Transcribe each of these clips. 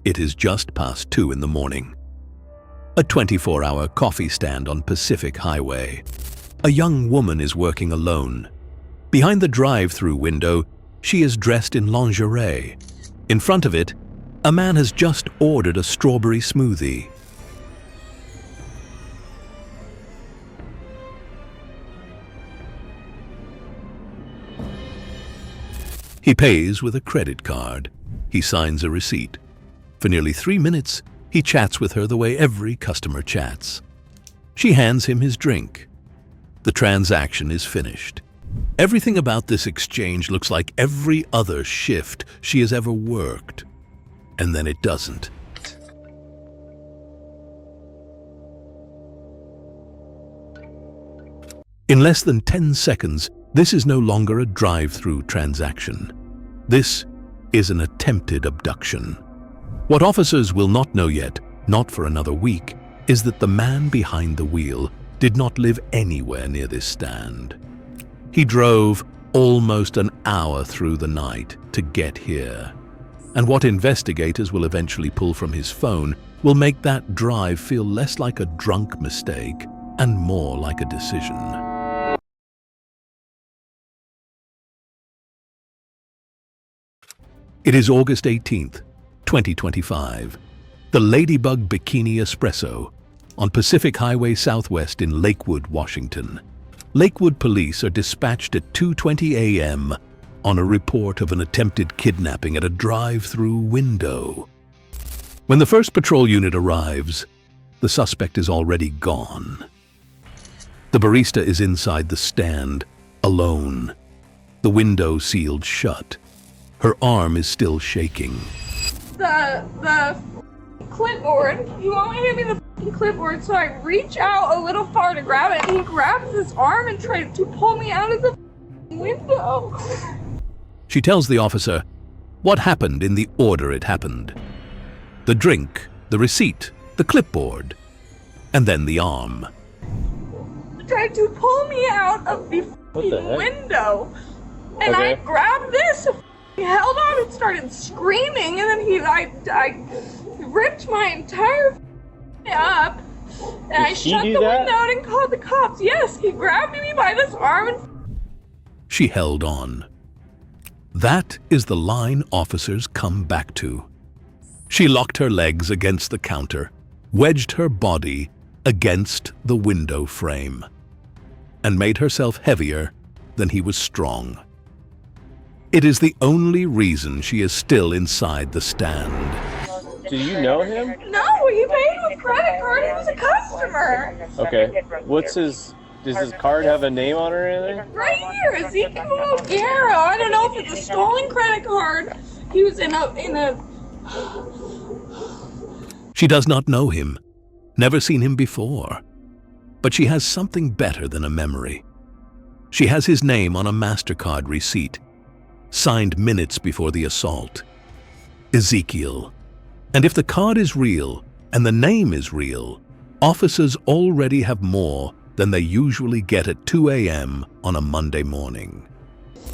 It is just past 2 in the morning. A 24-hour coffee stand on Pacific Highway. A young woman is working alone. Behind the drive-through window, she is dressed in lingerie. In front of it, a man has just ordered a strawberry smoothie. He pays with a credit card. He signs a receipt. For nearly 3 minutes, he chats with her the way every customer chats. She hands him his drink. The transaction is finished. Everything about this exchange looks like every other shift she has ever worked. And then it doesn't. In less than 10 seconds, this is no longer a drive-through transaction. This is an attempted abduction. What officers will not know yet, not for another week, is that the man behind the wheel did not live anywhere near this stand. He drove almost an hour through the night to get here. And what investigators will eventually pull from his phone will make that drive feel less like a drunk mistake and more like a decision. It is August 18th, 2025. The Ladybug Bikini Espresso on Pacific Highway Southwest in Lakewood, Washington. Lakewood police are dispatched at 2:20 a.m. on a report of an attempted kidnapping at a drive-through window. When the first patrol unit arrives, the suspect is already gone. The barista is inside the stand, alone. The window sealed shut. Her arm is still shaking. The clipboard. He won't hand me the clipboard, so I reach out a little far to grab it, and he grabs his arm and tries to pull me out of the window. She tells the officer what happened in the order it happened. The drink, the receipt, the clipboard, and then the arm. He tried to pull me out of the window, and I grabbed this. He held on and started screaming, and then I ripped my entire up, and I shut the window and called the cops. Yes, he grabbed me by this arm and... She held on. That is the line officers come back to. She locked her legs against the counter, wedged her body against the window frame, and made herself heavier than he was strong. It is the only reason she is still inside the stand. Do you know him? No, he paid with credit card. He was a customer. Okay. Does his card have a name on it or anything? Right here, Guerrero. I don't know if it's a stolen credit card. He was in a... She does not know him, never seen him before. But she has something better than a memory. She has his name on a MasterCard receipt, signed minutes before the assault. Ezekiel. And if the card is real and the name is real, officers already have more than they usually get at 2 a.m. on a Monday morning.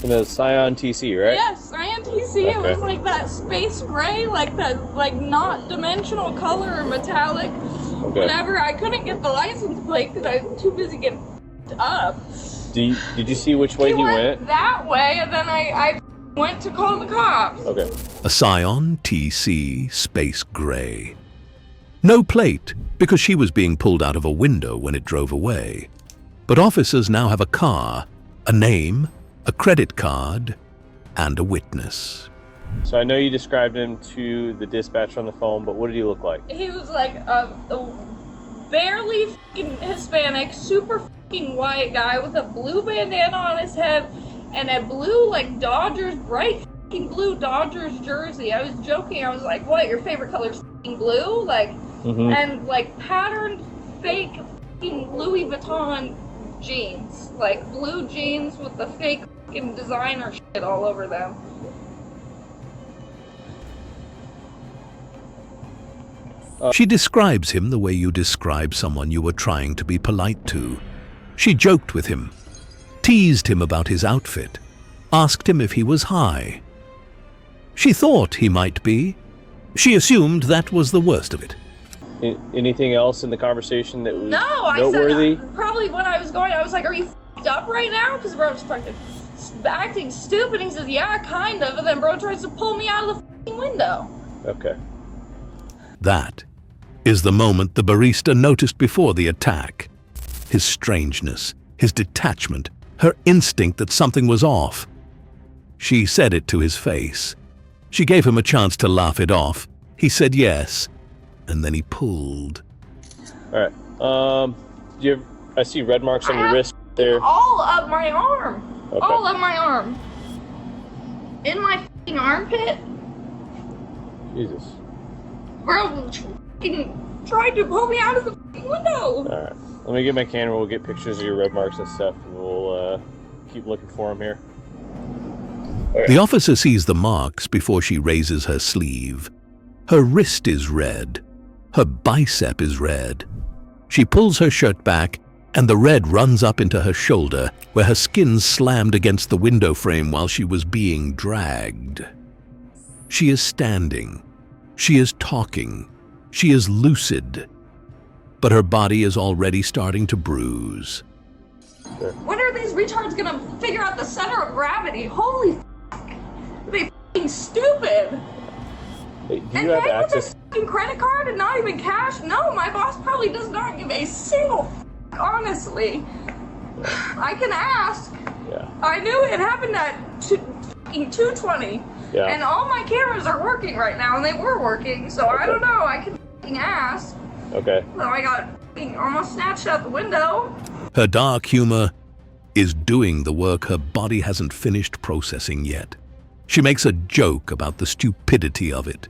And a Scion TC, right? Yes, Scion TC. Okay. It was like that space gray, like that, like not dimensional color or metallic. Okay. Whatever. I couldn't get the license plate because I was too busy getting up. Did you see which way he went? That way, and then I went to call the cops. Okay. A Scion TC Space Gray. No plate, because she was being pulled out of a window when it drove away. But officers now have a car, a name, a credit card, and a witness. So I know you described him to the dispatcher on the phone, but what did he look like? He was like a barely Hispanic, super white guy with a blue bandana on his head and a blue, like, Dodgers, bright blue Dodgers jersey. I was joking. I was like, what, your favorite color's blue? Like, and, like, patterned fake Louis Vuitton jeans. Like, blue jeans with the fake designer shit all over them. She describes him the way you describe someone you were trying to be polite to. She joked with him, teased him about his outfit, asked him if he was high. She thought he might be, She assumed that was the worst of it. Anything else in the conversation that was No, I noteworthy? said probably when I was going, I was like, "Are you f***ed up right now?" Because bro was fucking acting stupid. He says, "Yeah, kind of," and then bro tries to pull me out of the f***ing window. Okay. That is the moment the barista noticed before the attack. His strangeness, his detachment, her instinct that something was off. She said it to his face. She gave him a chance to laugh it off. He said yes, and then he pulled. All right. I see red marks on your wrist there. All of my arm. Okay. All of my arm. In my f***ing armpit. Jesus. Bro f***ing tried to pull me out of the f***ing window. All right. Let me get my camera. We'll get pictures of your red marks and stuff, and we'll keep looking for them here. Okay. The officer sees the marks before she raises her sleeve. Her wrist is red. Her bicep is red. She pulls her shirt back, and the red runs up into her shoulder, where her skin slammed against the window frame while she was being dragged. She is standing. She is talking. She is lucid. But her body is already starting to bruise. When are these retards gonna figure out the center of gravity? Holy f***. Are they f***ing stupid? Hey, do And you have pay with access? a f***ing credit card and not even cash? No, my boss probably does not give a single f***, honestly. I can ask. Yeah. I knew it happened at 2:20. Yeah. And all my cameras are working right now, and they were working, so I don't know. I can f***ing ask. Okay. So I got f***ing almost snatched out the window. Her dark humor is doing the work her body hasn't finished processing yet. She makes a joke about the stupidity of it.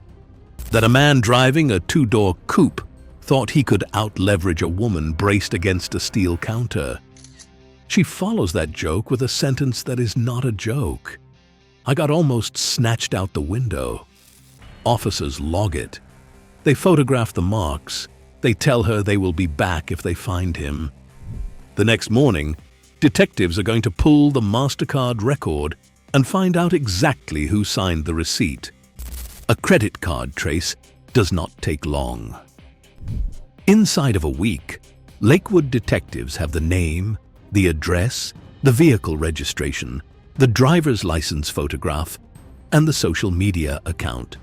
That a man driving a two-door coupe thought he could out-leverage a woman braced against a steel counter. She follows that joke with a sentence that is not a joke. I got almost snatched out the window. Officers log it. They photograph the marks. They tell her they will be back if they find him. The next morning, detectives are going to pull the MasterCard record and find out exactly who signed the receipt. A credit card trace does not take long. Inside of a week, Lakewood detectives have the name, the address, the vehicle registration, the driver's license photograph, and the social media account.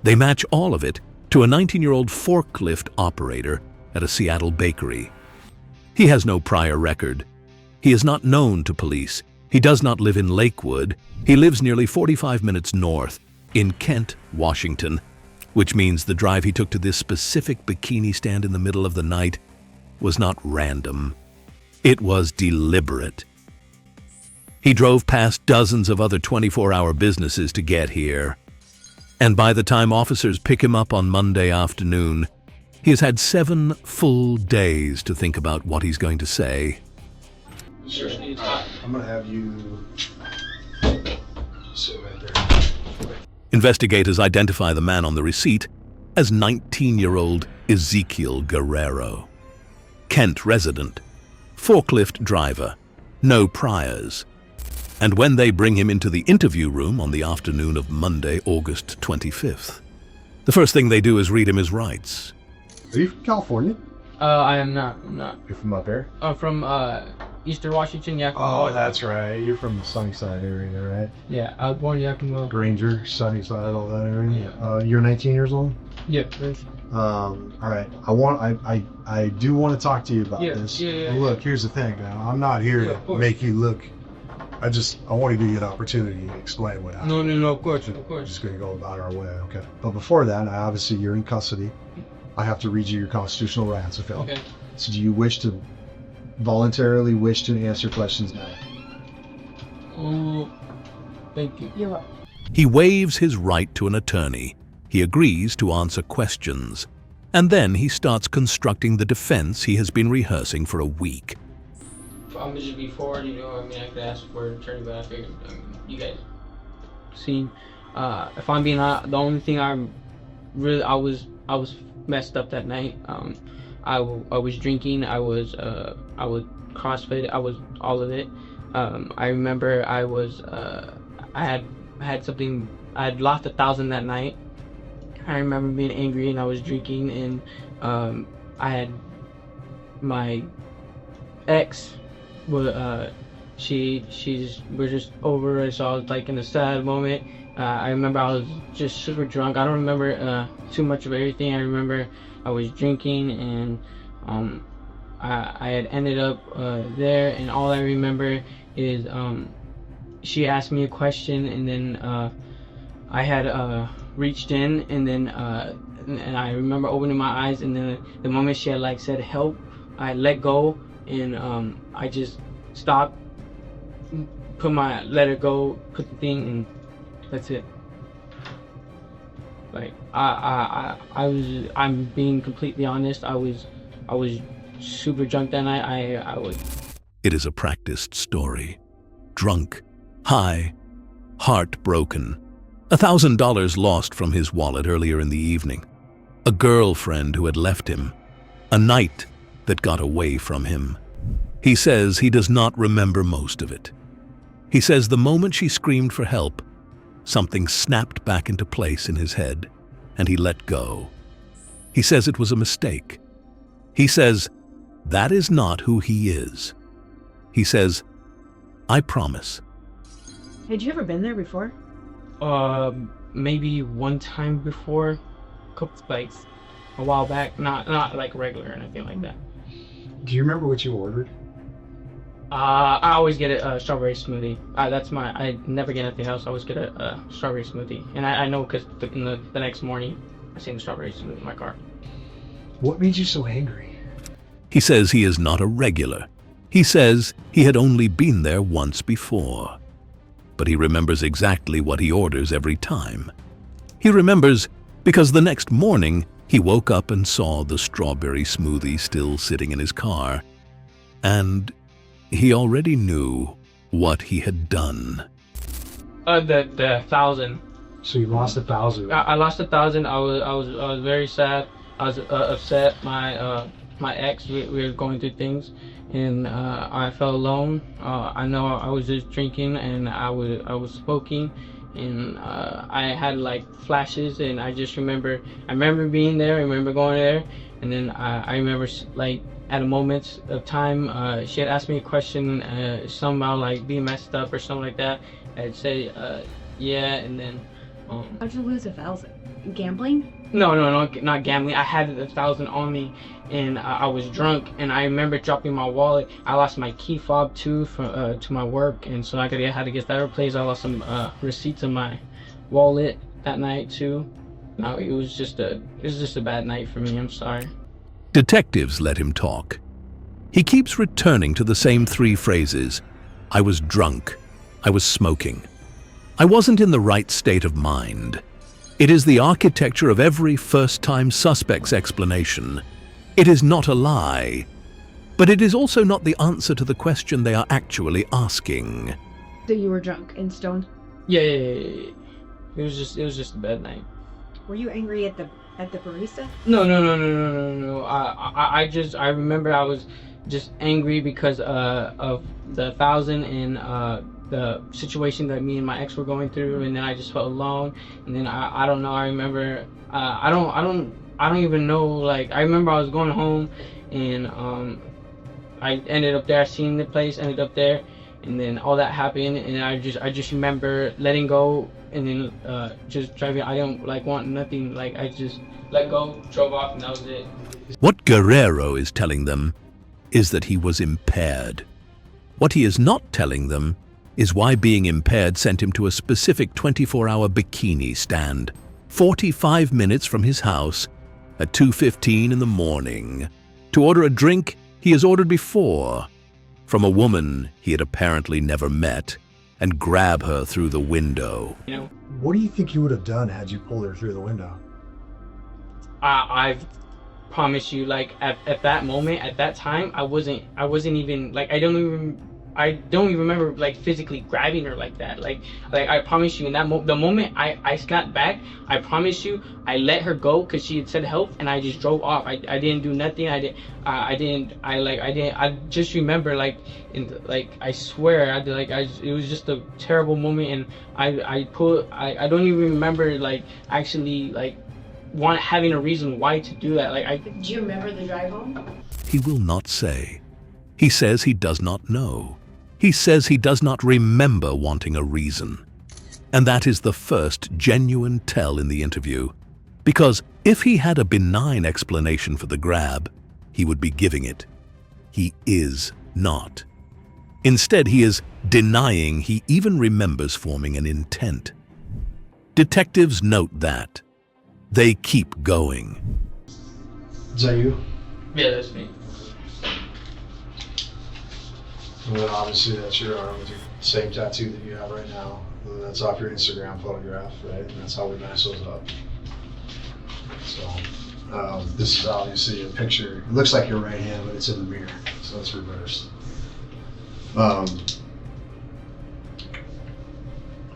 They match all of it to a 19-year-old forklift operator at a Seattle bakery. He has no prior record. He is not known to police. He does not live in Lakewood. He lives nearly 45 minutes north, in Kent, Washington, which means the drive he took to this specific bikini stand in the middle of the night was not random. It was deliberate. He drove past dozens of other 24-hour businesses to get here. And by the time officers pick him up on Monday afternoon, he has had 7 full days to think about what he's going to say. Sure. I'm gonna have you sit right there. Investigators identify the man on the receipt as 19-year-old Ezekiel Guerrero. Kent resident, forklift driver, no priors. And when they bring him into the interview room on the afternoon of Monday, August 25th, the first thing they do is read him his rights. Are you from California? I am not. I'm not. You're from up here? From Eastern Washington, Yakima. Oh, that's right. You're from the Sunnyside area, right? Yeah, I was born in Yakima. Granger, Sunnyside, all that area. Yeah. You're 19 years old? Yeah. All right. I do want to talk to you about this. Yeah. And look, here's the thing, man. I'm not here to make you look. I want to give you an opportunity to explain what happened. No, of course. We're just going to go about our way, okay? But before that, obviously you're in custody. I have to read you your constitutional rights, okay? Okay. So do you voluntarily wish to answer questions now? Oh, thank you. You're welcome. He waives his right to an attorney. He agrees to answer questions. And then he starts constructing the defense he has been rehearsing for a week. I'm gonna just be forward, I could ask for an attorney, but I figured, you guys seen. If I'm being honest, the only thing I was messed up that night. I was drinking. I was CrossFit. I was all of it. I remember I had something. I had lost 1,000 that night. I remember being angry and I was drinking, and I had my ex, we're just over it, so I was like in a sad moment. I remember I was just super drunk. I don't remember too much of everything. I remember I was drinking, and I had ended up there, and all I remember is she asked me a question, and then I had reached in, and then and I remember opening my eyes, and then the moment she had like said help, I let go, and I just stopped, let her go, put the thing, and that's it. Like I'm being completely honest. I was super drunk that night. I was. It is a practiced story. Drunk, high, heartbroken. $1,000 lost from his wallet earlier in the evening. A girlfriend who had left him. A night that got away from him. He says he does not remember most of it. He says the moment she screamed for help, something snapped back into place in his head, and he let go. He says it was a mistake. He says that is not who he is. He says, I promise. Had you ever been there before? Maybe one time before, like a while back. Not like regular or anything like that. Do you remember what you ordered? I always get a strawberry smoothie. I never get anything else. I always get a strawberry smoothie, and I know because the next morning I seen the strawberry smoothie in my car. What made you so angry? He says he is not a regular. He says he had only been there once before. But he remembers exactly what he orders every time. He remembers because the next morning he woke up and saw the strawberry smoothie still sitting in his car, and he already knew what he had done. The 1,000. So you lost 1,000. I lost 1,000. I was very sad. I was upset. My ex, we were going through things, and I felt alone. I know I was just drinking, and I was smoking, and I had like flashes, and I remember being there. I remember going there, and then I remember like at a moment of time, she had asked me a question, something about like being messed up or something like that. I'd say yeah, and then How'd you lose 1,000? Gambling? No, not gambling. I had 1,000 on me, and I was drunk, and I remember dropping my wallet. I lost my key fob too to my work, and so I had to get that replaced. I lost some receipts in my wallet that night too. No, it was just a bad night for me. I'm sorry. Detectives let him talk. He keeps returning to the same three phrases. I was drunk. I was smoking. I wasn't in the right state of mind. It is the architecture of every first-time suspect's explanation. It is not a lie, but it is also not the answer to the question they are actually asking. So you were drunk and stoned? Yeah. It was just a bad night. Were you angry at the barista? No. I remember I was just angry because of the 1,000 and the situation that me and my ex were going through, and then I just felt alone, and then I don't know. I remember I don't even know. Like I remember I was going home, and I ended up there. I seen the place, ended up there, and then all that happened, and I just remember letting go, and then just driving. I don't like want nothing. Like I just let go, drove off, and that was it. What Guerrero is telling them is that he was impaired. What he is not telling them is why being impaired sent him to a specific 24-hour bikini stand, 45 minutes from his house, at 2:15 in the morning, to order a drink he has ordered before, from a woman he had apparently never met, and grab her through the window. You know, What do you think you would have done had you pulled her through the window? I promise you, like at that moment, at that time, I wasn't even like I don't even remember like physically grabbing her like that. Like I promise you, in that the moment I snapped back, I promise you, I let her go because she had said help, and I just drove off. I didn't do nothing. I just remember I swear it was just a terrible moment, and I don't even remember like actually like having a reason why to do that. Do you remember the drive home? He will not say. He says he does not know. He says he does not remember wanting a reason. And that is the first genuine tell in the interview. Because if he had a benign explanation for the grab, he would be giving it. He is not. Instead, he is denying he even remembers forming an intent. Detectives note that. They keep going. Is that you? Yeah, that's me. And then obviously that's your arm with your same tattoo that you have right now. And that's off your Instagram photograph, right? And that's how we match those up. So this is obviously a picture. It looks like your right hand, but it's in the mirror, so it's reversed.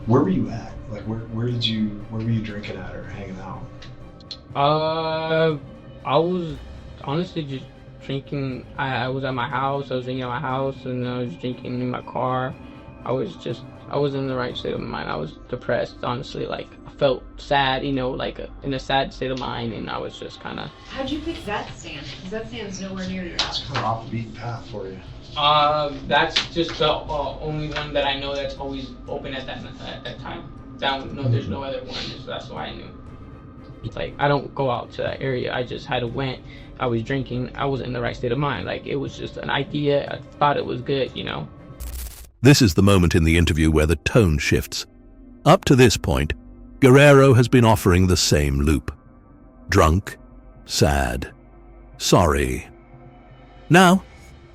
Where were you at? Like where were you drinking at or hanging out? I was honestly just drinking. I was at my house. I was drinking at my house, and I was drinking in my car. I was in the right state of mind. I was depressed, honestly. Like, I felt sad, in a sad state of mind, and I was just kind of. How'd you pick that stand? Because that stand's nowhere near you. It's kind of off the beaten path for you. That's just the only one that I know that's always open at that time. There's no other one, so that's why I knew. Like, I don't go out to that area. I just had went. I was drinking. I was in the right state of mind. Like, it was just an idea. I thought it was good, This is the moment in the interview where the tone shifts. Up to this point, Guerrero has been offering the same loop. Drunk, sad, sorry. Now,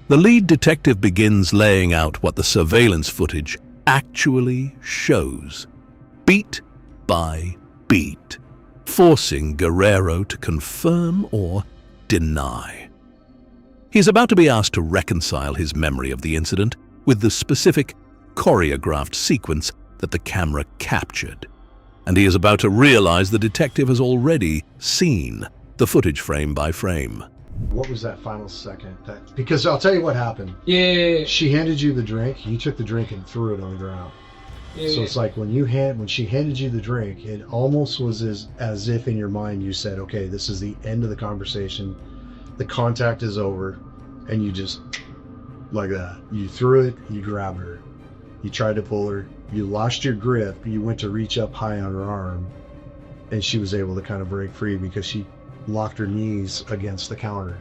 the lead detective begins laying out what the surveillance footage actually shows, beat by beat, forcing Guerrero to confirm or deny. He's about to be asked to reconcile his memory of the incident with the specific choreographed sequence that the camera captured. And he is about to realize the detective has already seen the footage frame by frame. What was that final second? Because I'll tell you what happened. Yeah. She handed you the drink, you took the drink and threw it on the ground. Yeah. So it's like when she handed you the drink, it almost was as if in your mind you said, okay, this is the end of the conversation. The contact is over, and you just, like that. You threw it, you grabbed her. You tried to pull her, you lost your grip, you went to reach up high on her arm, and she was able to kind of break free because she locked her knees against the counter.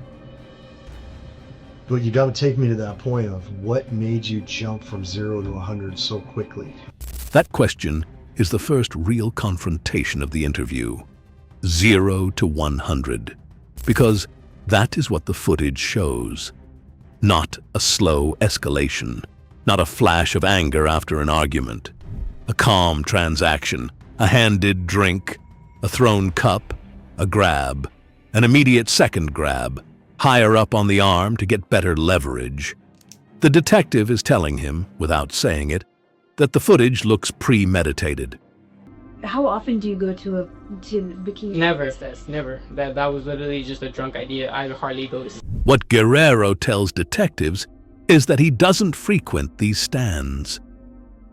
But you got to take me to that point of what made you jump from 0 to 100 so quickly. That question is the first real confrontation of the interview. 0 to 100. Because that is what the footage shows. Not a slow escalation. Not a flash of anger after an argument. A calm transaction. A handed drink. A thrown cup. A grab. An immediate second grab. Higher up on the arm to get better leverage. The detective is telling him, without saying it, that the footage looks premeditated. How often do you go to bikini? Never. Never. That was literally just a drunk idea. I hardly go to. What Guerrero tells detectives is that he doesn't frequent these stands.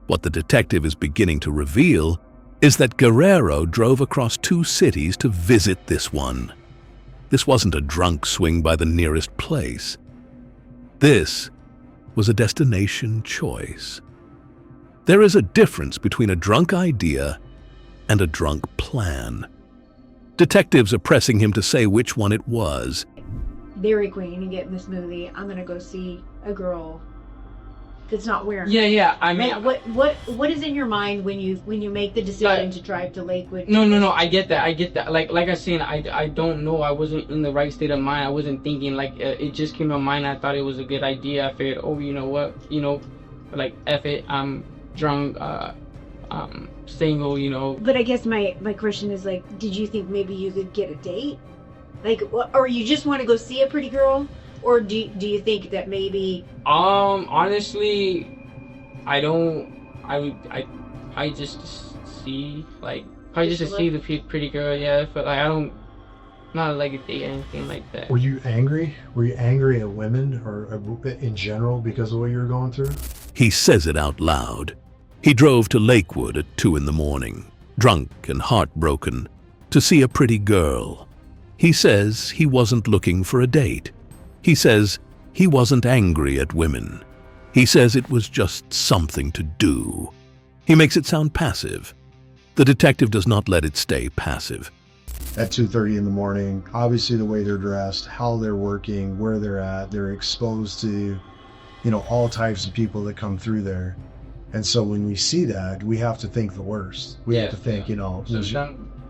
What the detective is beginning to reveal is that Guerrero drove across 2 cities to visit this one. This wasn't a drunk swing by the nearest place. This was a destination choice. There is a difference between a drunk idea and a drunk plan. Detectives are pressing him to say which one it was. Dairy Queen and get the smoothie. I'm gonna go see a girl that's not wearing. Yeah. I mean, Like, what is in your mind when you make the decision to drive to Lakewood? No. I get that. Like I said, I don't know. I wasn't in the right state of mind. I wasn't thinking. Like, it just came to mind. I thought it was a good idea. I figured, oh, you know what? Like, F it. I'm drunk. Single. But I guess my question is, like, did you think maybe you could get a date? Like, or you just want to go see a pretty girl? Or do you think that maybe? Honestly, I don't. I just see, like, I just see the pretty girl. Yeah, but like I don't. Not like a date or anything like that. Were you angry? Were you angry at women or in general because of what you were going through? He says it out loud. He drove to Lakewood at 2 in the morning, drunk and heartbroken, to see a pretty girl. He says he wasn't looking for a date. He says he wasn't angry at women. He says it was just something to do. He makes it sound passive. The detective does not let it stay passive. At 2:30 in the morning, obviously the way they're dressed, how they're working, where they're at, they're exposed to, all types of people that come through there. And so when we see that, we have to think the worst. We have to think,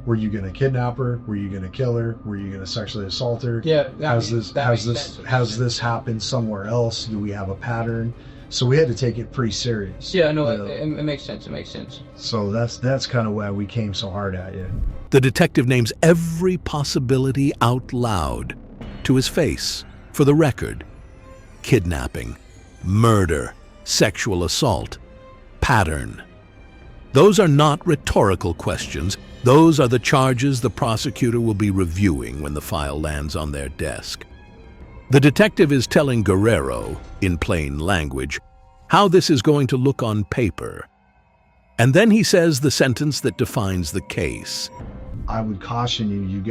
were you going to kidnap her? Were you going to kill her? Were you going to sexually assault her? Yeah. Has this happened somewhere else? Do we have a pattern? So we had to take it pretty serious. Yeah, no, it makes sense. It makes sense. So that's kind of why we came so hard at you. The detective names every possibility out loud, to his face, for the record. Kidnapping, murder, sexual assault, pattern. Those are not rhetorical questions. Those are the charges the prosecutor will be reviewing when the file lands on their desk. The detective is telling Guerrero, in plain language, how this is going to look on paper. And then he says the sentence that defines the case. I would caution you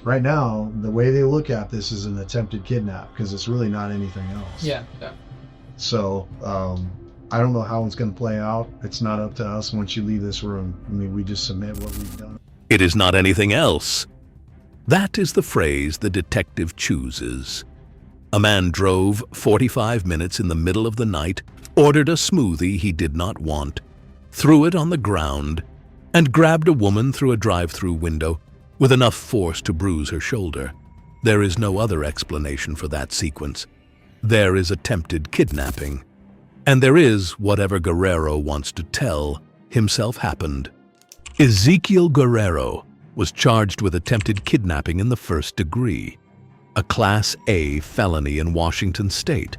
right now, the way they look at this is an attempted kidnap, because it's really not anything else. Yeah. So, I don't know how it's going to play out. It's not up to us once you leave this room. We just submit what we've done. It is not anything else. That is the phrase the detective chooses. A man drove 45 minutes in the middle of the night, ordered a smoothie he did not want, threw it on the ground, and grabbed a woman through a drive-through window with enough force to bruise her shoulder. There is no other explanation for that sequence. There is attempted kidnapping. And there is whatever Guerrero wants to tell himself happened. Ezekiel Guerrero was charged with attempted kidnapping in the first degree, a Class A felony in Washington state,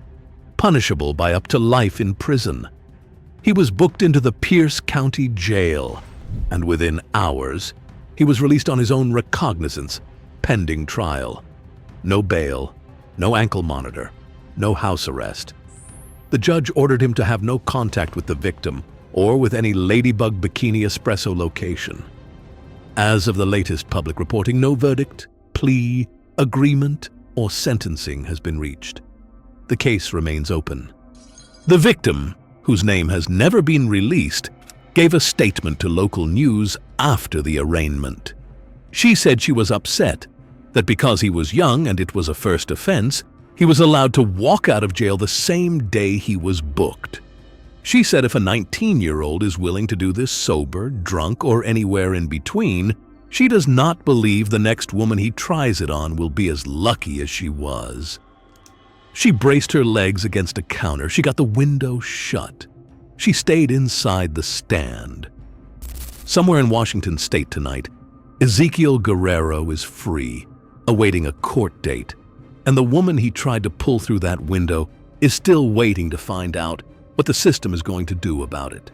punishable by up to life in prison. He was booked into the Pierce County Jail, and within hours, he was released on his own recognizance, pending trial. No bail, no ankle monitor, no house arrest. The judge ordered him to have no contact with the victim or with any Ladybug Bikini Espresso location. As of the latest public reporting, no verdict, plea, agreement, or sentencing has been reached. The case remains open. The victim, whose name has never been released, gave a statement to local news after the arraignment. She said she was upset that because he was young and it was a first offense, he was allowed to walk out of jail the same day he was booked. She said if a 19-year-old is willing to do this sober, drunk, or anywhere in between, she does not believe the next woman he tries it on will be as lucky as she was. She braced her legs against a counter. She got the window shut. She stayed inside the stand. Somewhere in Washington state tonight, Ezekiel Guerrero is free, awaiting a court date. And the woman he tried to pull through that window is still waiting to find out what the system is going to do about it.